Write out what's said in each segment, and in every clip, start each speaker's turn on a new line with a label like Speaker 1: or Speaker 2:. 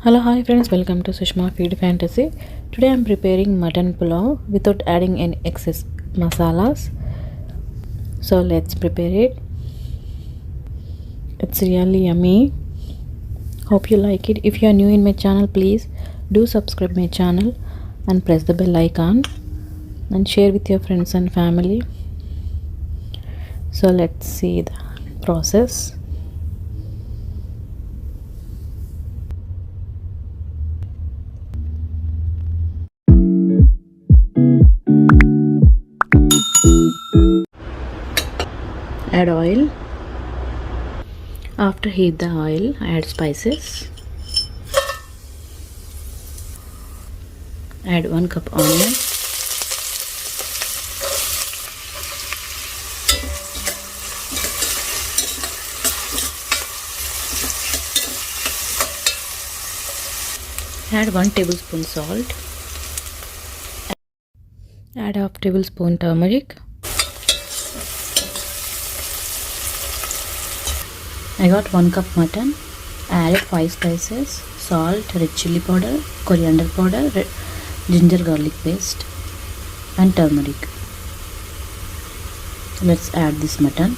Speaker 1: Hello, hi friends, welcome to Sushma Feed Fantasy. Today I'm preparing mutton pulav without adding any excess masalas. So let's prepare it. It's really yummy. Hope you like it. If you are new in my channel, please do subscribe my channel and press the bell icon and share with your friends and family. So let's see the process. Add oil. After heat the oil, add spices. Add 1 cup onion. Add 1 tablespoon salt. Add half tablespoon turmeric. I got 1 cup mutton. Add 5 spices, salt, red chili powder, coriander powder, ginger garlic paste and turmeric. Let's add this mutton.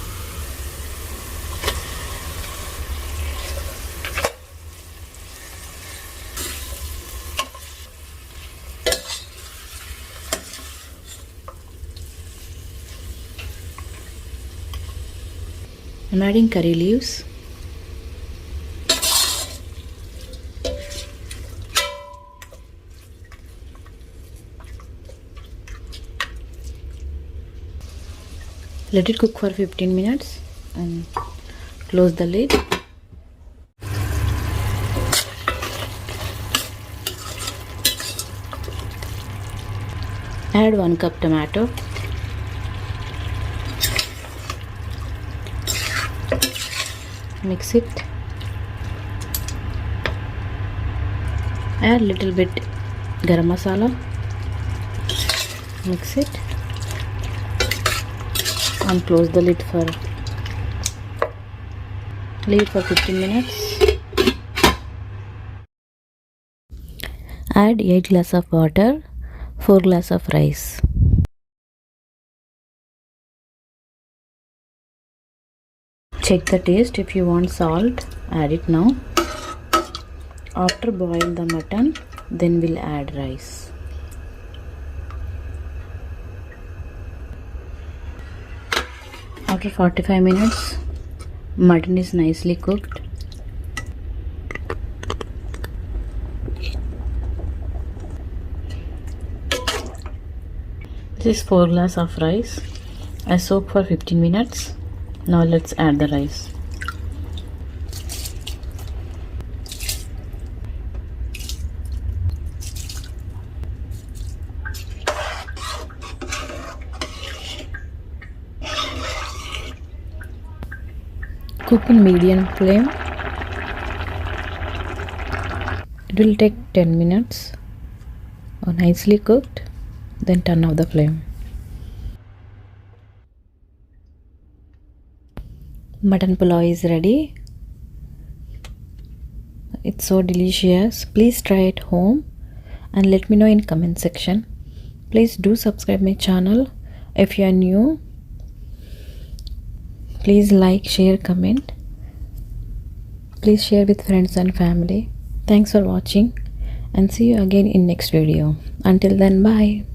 Speaker 1: I'm adding curry leaves. Let it cook for 15 minutes and close the lid. Add 1 cup tomato. Mix it. Add little bit garam masala. Mix it and close the lid for 15 minutes. Add 8 glass of water, 4 glass of rice. Check the taste. If you want salt, add it now. After boil the mutton, then we'll add rice. After 45 minutes, mutton is nicely cooked. This is 4 glass of rice. I soak for 15 minutes. Now let's add the rice. Cook in medium flame. It will take 10 minutes. Nicely cooked. Then turn off the flame. Mutton pulao is ready. It's so delicious. Please try at home and let me know in comment section. Please do subscribe my channel. If you are new, please like, share, comment. Please share with friends and family. Thanks for watching and see you again in next video. Until then, bye.